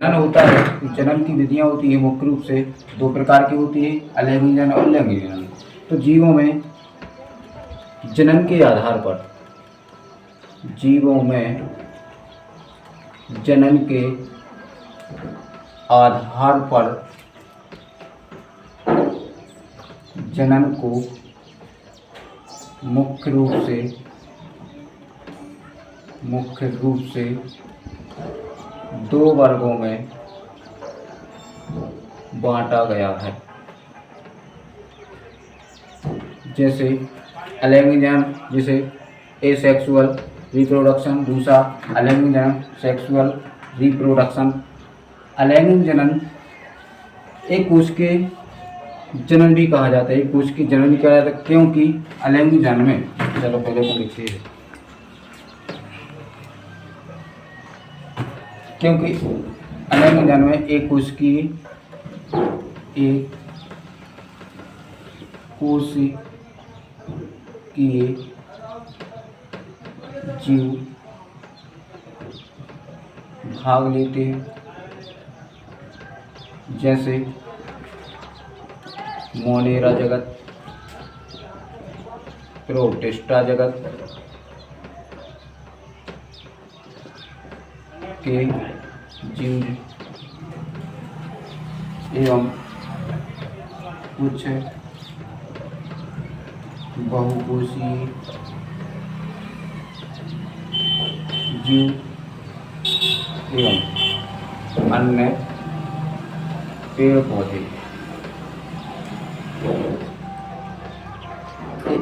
जनन होता है तो जनन की विधियाँ होती हैं मुख्य रूप से दो प्रकार की होती है, अलैंगिक जनन और लैंगिक जनन। तो जीवों में जनन के आधार पर जनन के आधार पर जनन को मुख्य रूप से दो वर्गों में बांटा गया है। जैसे अलैंगिक जनन, जैसे एसेक्सुअल रिप्रोडक्शन, दूसरा अलैंगिक जनन सेक्सुअल रिप्रोडक्शन। अलैंगिक जनन एक कोश के जनन भी कहा जाता है, एक कोश की जनन भी कहा जाता है, क्योंकि अलैंगिक जनन में, चलो पहले को लिखते हैं, क्योंकि अलैंगिक जनन में एक कोश की जीव भाग लेते हैं। जैसे मोनेरा जगत, प्रोटिस्टा जगत के जीव एवं कुछ बहुकोशीय जीव एवं अन्य पेड़ पौधे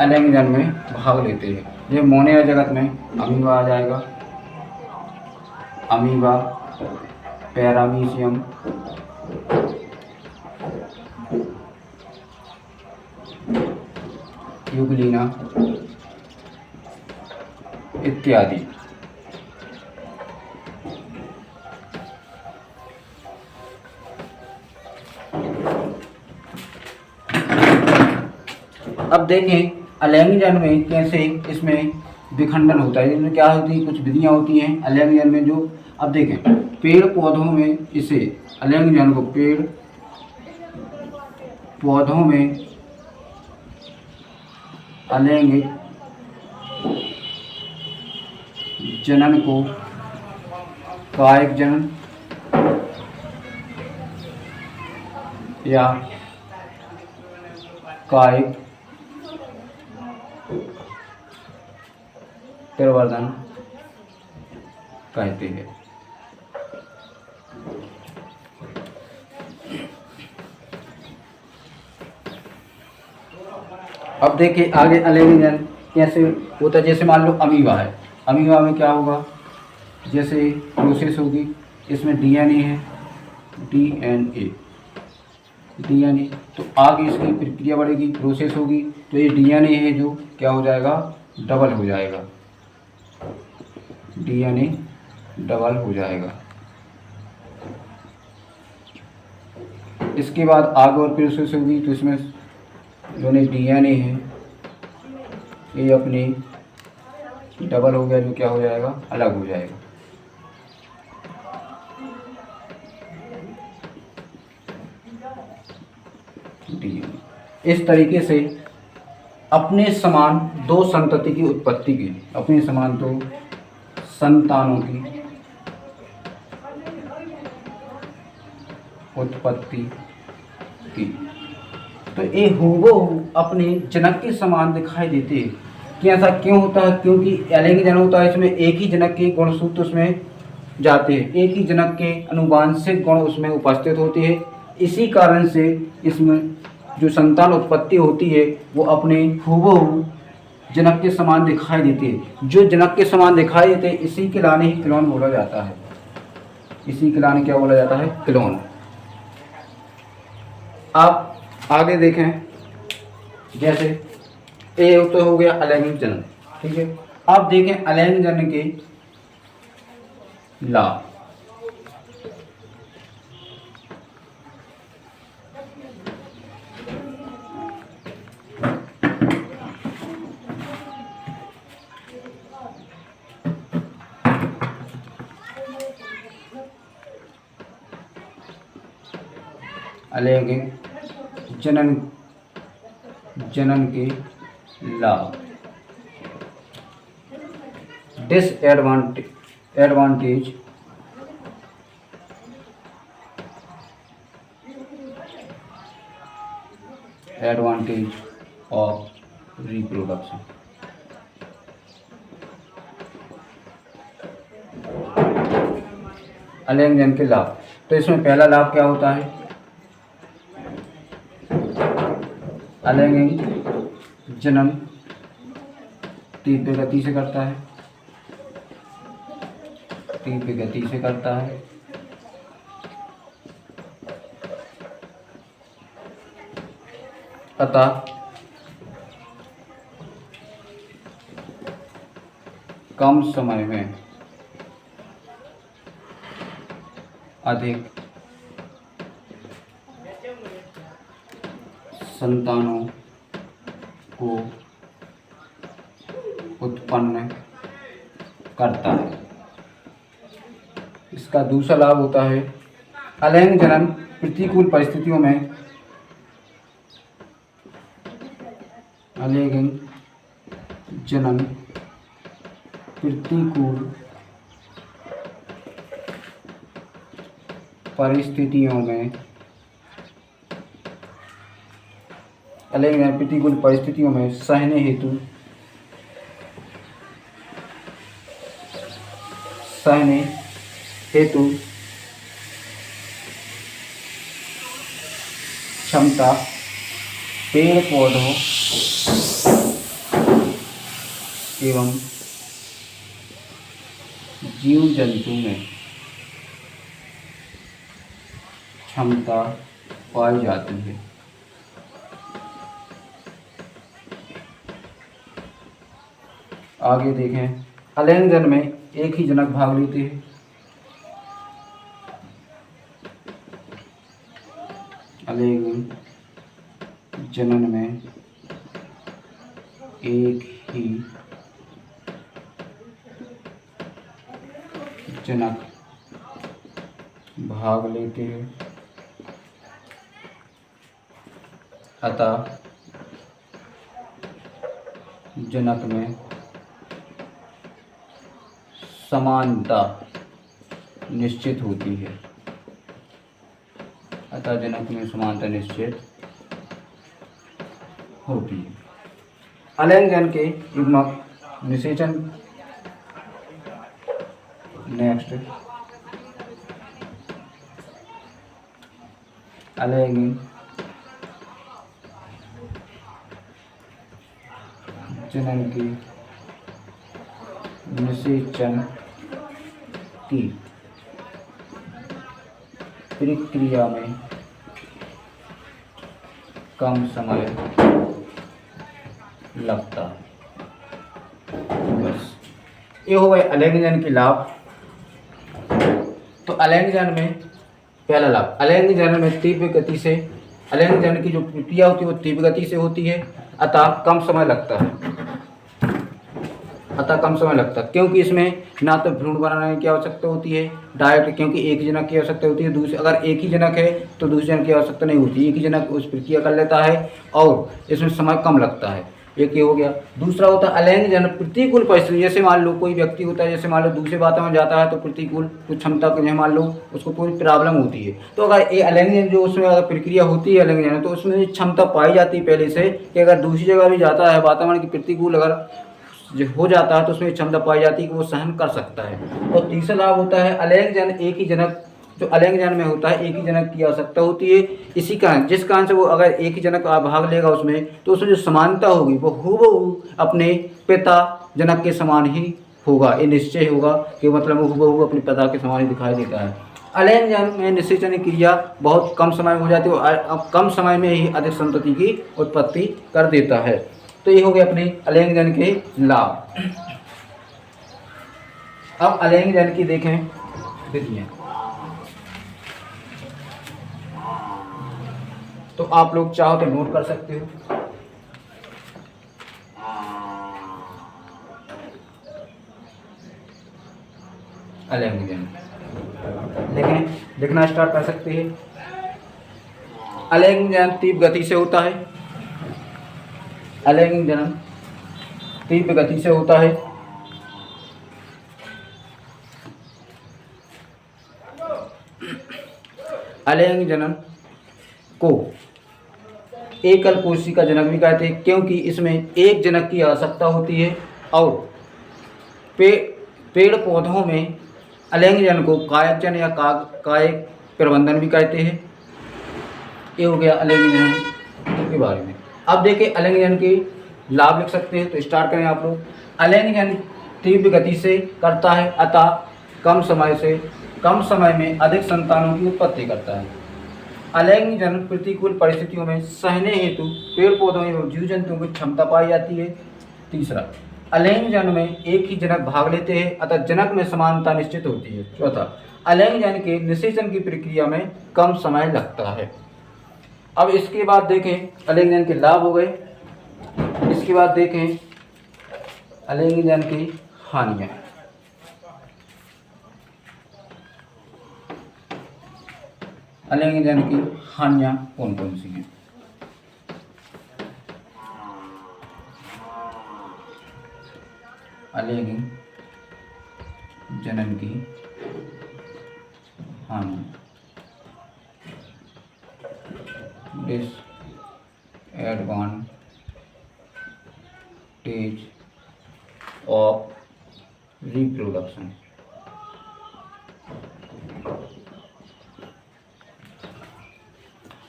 अलैंगिक जनन में भाग लेते हैं। ये मोनेरा जगत में अमीबा आ जाएगा, अमीबा, पैरामीशियम, यूग्लिना इत्यादि। अब देखें अलैंगिक जनन में कैसे इसमें विखंडन होता है। इसमें क्या होती है, कुछ विधियाँ होती हैं अलैंगिक जनन में। जो अब देखें पेड़ पौधों में इसे अलैंगिक जनन को पेड़ पौधों में अलैंगिक जनन को कायिक जनन या कायिक प्रवर्धन कहते हैं। अब देखिए आगे अलैंगिक जनन कैसे होता है। जैसे मान लो अमीबा है, अमीबा में क्या होगा, जैसे प्रोसेस होगी, इसमें डीएनए है, डीएनए तो आगे इसकी प्रक्रिया बढ़ेगी, प्रोसेस होगी, तो ये डीएनए है जो क्या हो जाएगा, डबल हो जाएगा, डीएनए डबल हो जाएगा। इसके बाद आगे और प्रोसेस होगी, तो इसमें जो डीएनए है ये अपनी डबल हो गया, जो क्या हो जाएगा, अलग हो जाएगा। इस तरीके से अपने समान दो संतति की उत्पत्ति की, अपने समान दो संतानों की उत्पत्ति की। तो ये हूबहू अपने जनक के समान दिखाई देते हैं। कि ऐसा क्यों होता है, क्योंकि अलैंगिक जनन होता है, इसमें एक ही जनक के गुणसूत्र उसमें जाते हैं, एक ही जनक के अनुवांशिक गुण उसमें उपस्थित होते हैं। इसी कारण से इसमें जो संतान उत्पत्ति होती है वो अपने हूबहू जनक के समान दिखाई देती है। जो जनक के समान दिखाई देते हैं इसी के लाने ही क्लोन बोला जाता है। इसी के लाने क्या बोला जाता है, क्लोन। आप आगे देखें, जैसे ये तो हो गया अलैंगिक जनन, ठीक है। अब देखें अलैंगिक जनन के लाभ। अलैंगिक जनन जनन के लाभ। Advantage of reproduction. अलैंगिक जनन के लाभ। तो इसमें पहला लाभ क्या होता है? अलैंगिक जनन तीव्र गति से करता है, तीव्र गति से करता है। अतः कम समय में अधिक संतानों को उत्पन्न करता है। इसका दूसरा लाभ होता है अलैंगिक जनन प्रतिकूल परिस्थितियों में अलैंगिक जनन प्रतिकूल परिस्थितियों में अलैंगिक जनन प्रतिकूल परिस्थितियों में सहने हेतु क्षमता पेड़ पौधों एवं जीव जंतु में क्षमता पाई जाती है। आगे देखें, अलैंगिक जनन में एक ही जनक भाग लेते हैं। अलैंगिक जनन में एक ही जनक भाग लेते हैं, अतः जनक में समानता निश्चित होती है। अतः जनक में समानता निश्चित होती है। अलैंगिक जनन के युग्मक निषेचन। नेक्स्ट, अलैंगिक जनन की निषेचन की प्रक्रिया में कम समय लगता है। बस ये हो गए अलैंगिक जनन के लाभ। तो अलैंगिक जनन में पहला लाभ, अलैंगिक जनन में तीव्र गति से, अलैंगिक जनन की जो प्रक्रिया होती है वो तीव्र गति से होती है, अतः कम समय लगता है। क्योंकि इसमें ना तो भ्रूण बनाने की आवश्यकता होती है डायरेक्ट, क्योंकि एक ही जनक की आवश्यकता होती है। दूसरे, अगर एक ही जनक है तो दूसरे जनक की आवश्यकता नहीं होती, एक ही जनक उस प्रक्रिया कर लेता है और इसमें समय कम लगता है। एक ये हो गया। दूसरा होता है अलैंगिक जनन प्रतिकूल परिस्थिति। जैसे मान लो कोई व्यक्ति होता है, जैसे मान लो दूसरे वातावरण जाता है तो प्रतिकूल कुछ क्षमता को, मान लो उसको कोई प्रॉब्लम होती है, तो अगर ये अलैंगिक जनन जो उसमें अगर प्रक्रिया होती है अलैंगिक जनन, तो उसमें क्षमता पाई जाती है पहले से कि अगर दूसरी जगह भी जाता है वातावरण की प्रतिकूल अगर जो हो जाता है तो उसमें क्षमता पाई जाती है कि वो सहन कर सकता है। और तीसरा लाभ होता है अलैंगिक जनन एक ही जनक, जो अलैंगिक जनन में होता है एक ही जनक की आवश्यकता होती है। इसी कारण, जिस कारण से वो अगर एक ही जनक भाग लेगा उसमें, तो उसमें जो समानता होगी वो हूबहू अपने पिता जनक के समान ही होगा। ये निश्चय होगा कि मतलब वो हूबहू अपने पिता के समान ही दिखाई देता है। अलैंगिक जनन में निषेचन क्रिया बहुत कम समय में हो जाती है और कम समय में ही अधिक संतति की उत्पत्ति कर देता है। तो ये हो गए अपने अलैंगिक जनन के लाभ। अब अलैंगिक जनन की देखें विधियां। तो आप लोग चाहो तो नोट कर सकते हो। अलैंगिक जनन लिखें, लिखना स्टार्ट कर सकते हैं। अलैंगिक जनन तीव्र गति से होता है। अलैंगिक जनन तीव्र गति से होता है। अलैंगिक जनन को एकल कोशिका जनक भी कहते हैं, क्योंकि इसमें एक जनक की आवश्यकता होती है। और पेड़ पौधों में अलैंगिक जनन को कायक जनन या कायक प्रबंधन भी कहते हैं। ये हो गया अलैंगिक जनन के बारे में। अब देखें अलैंगिक जनन के लाभ लिख सकते हैं, तो स्टार्ट करें आप लोग। अलैंगिक जनन तीव्र गति से करता है, अतः कम समय में अधिक संतानों की उत्पत्ति करता है। अलैंगिक जनन प्रतिकूल परिस्थितियों में सहने हेतु पेड़ पौधों एवं जीव जंतुओं की क्षमता पाई जाती है। तीसरा, अलैंगिक जनन में एक ही जनक भाग लेते हैं, अतः जनक में समानता निश्चित होती है। चौथा, अलैंगिक जनन के निषेचन की प्रक्रिया में कम समय लगता है। अब इसके बाद देखें अलैंगिक जनन के लाभ हो गए। इसके बाद देखें अलैंगिक जनन की हानियाँ। अलैंगिक जनन की हानियाँ कौन कौन सी हैं? अलैंगिक जनन की हानि। Disadvantage of reproduction.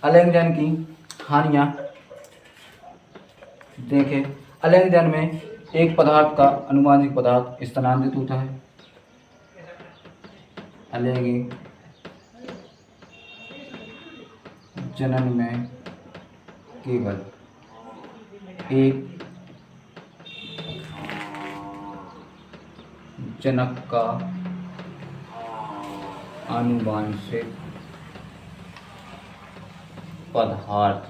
अलैंगिक जनन की हानियाँ देखें। अलैंगिक जनन में एक पदार्थ का अनुवांशिक पदार्थ स्थानांतरित होता है। अलैंगिक जनन में केवल एक जनक का आनुवंशिक पदार्थ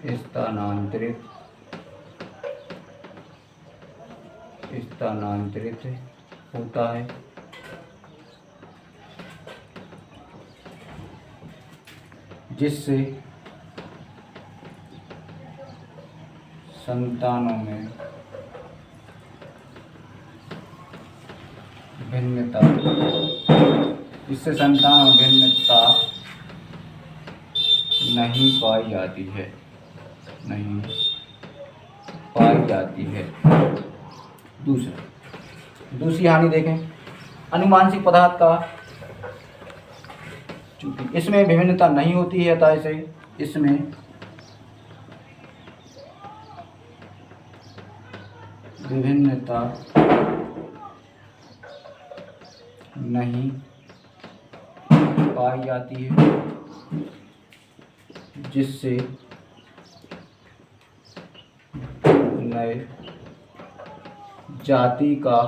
स्थानांतरित होता है, जिससे संतानों में भिन्नता नहीं पाई जाती है। दूसरी हानि देखें। अनुवांशिक पदार्थ का चूंकि इसमें विभिन्नता नहीं होती है, अतः इसे इसमें विभिन्नता नहीं पाई जाती है, जिससे नए जाति का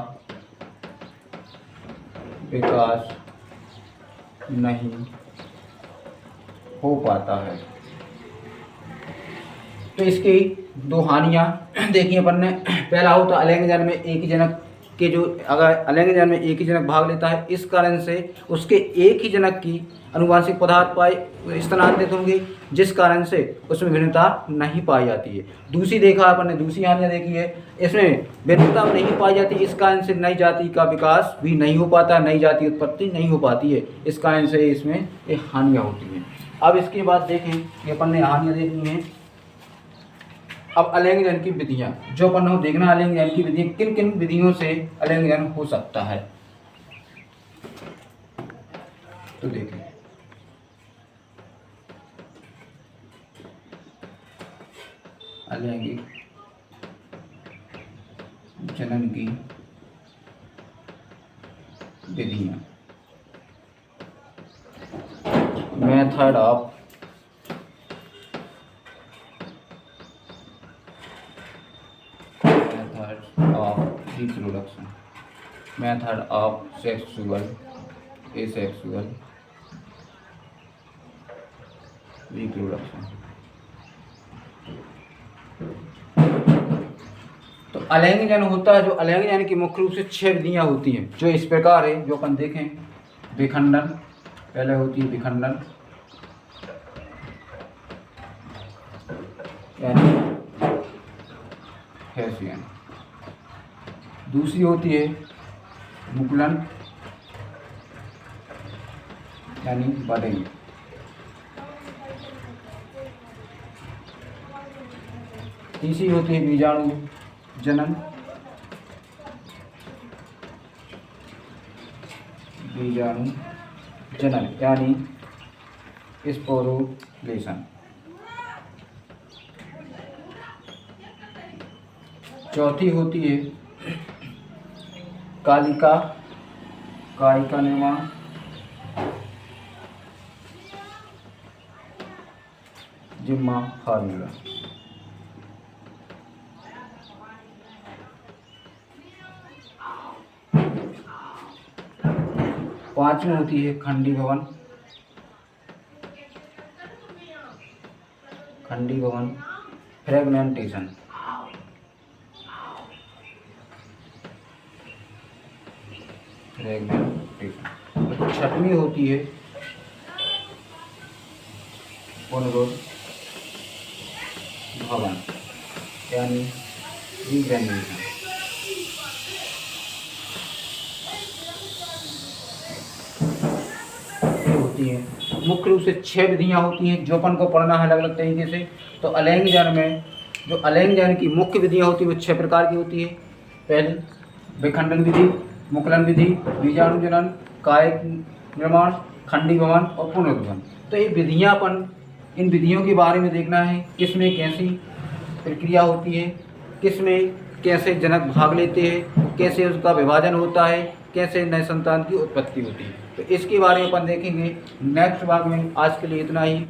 विकास नहीं हो पाता है। तो इसकी दो हानियाँ देखी अपन ने। पहला होता है अलैंगिक जनन में एक ही जनक के जो अगर अलैंगिक जनन में एक ही जनक भाग लेता है, इस कारण से उसके एक ही जनक की अनुवांशिक पदार्थ स्थानांतरित होंगे, जिस कारण से उसमें भिन्नता नहीं पाई जाती है। दूसरी देखा अपन ने, दूसरी हानियाँ देखी है, इसमें भिन्नता नहीं पाई जाती, इस कारण से नई जाति का विकास भी नहीं हो पाता, नई जाति उत्पत्ति नहीं हो पाती है, इस कारण से इसमें ये हानियाँ होती हैं। अब इसके बाद देखें कि अपन ने हानियाँ देखनी हैं। अब अलैंगिक जनन की विधियाँ जो अपन को देखना, अलैंगिक जनन की विधियाँ किन किन विधियों से अलैंगिक जनन हो सकता है, तो देखें। अलैंगिक जनन की विधियाँ। Method of reproduction, method of sexual asexual reproduction। तो अलैंगिक जनन होता है, जो अलैंगिक जनन की मुख्य रूप से 6 विधियाँ होती हैं, जो इस प्रकार है, जो अपन देखें। विखंडन, पहले होती है विखंडन यानी हैसियन, दूसरी होती है मुकुलन यानी बडिंग, तीसरी होती है बीजाणु जनन, बीजाणु जनन यानी स्पोरुलेशन, चौथी होती है कालिका कायिका निर्माण, जिम्मा फार्मूला, पांचवी होती है खंडीभवन, खंडीभवन फ्रेगमेंटेशन, फ्रेगमेंटेशन। छठवीं होती है पुनरुद्ध भवन यानी रीग्रेन्यूएशन। होती है मुख्य रूप से 6 विधियां होती हैं जो अपन को पढ़ना है अलग अलग तरीके से। तो अलैंगिक जनन में जो अलैंगिक जनन की मुख्य विधियां होती है वो 6 प्रकार की होती है। पहली विखंडन विधि, मुकुलन विधि, बीजाणु जनन, कायिक निर्माण, खंडीभवन और पुनरुद्भवन। तो ये विधियां अपन इन विधियों के बारे में देखना है, किसमें कैसी प्रक्रिया होती है, किसमें कैसे जनक भाग लेते हैं, कैसे उसका विभाजन होता है, कैसे नए संतान की उत्पत्ति होती है। तो इसके बारे में अपन देखेंगे नेक्स्ट भाग में। आज के लिए इतना ही।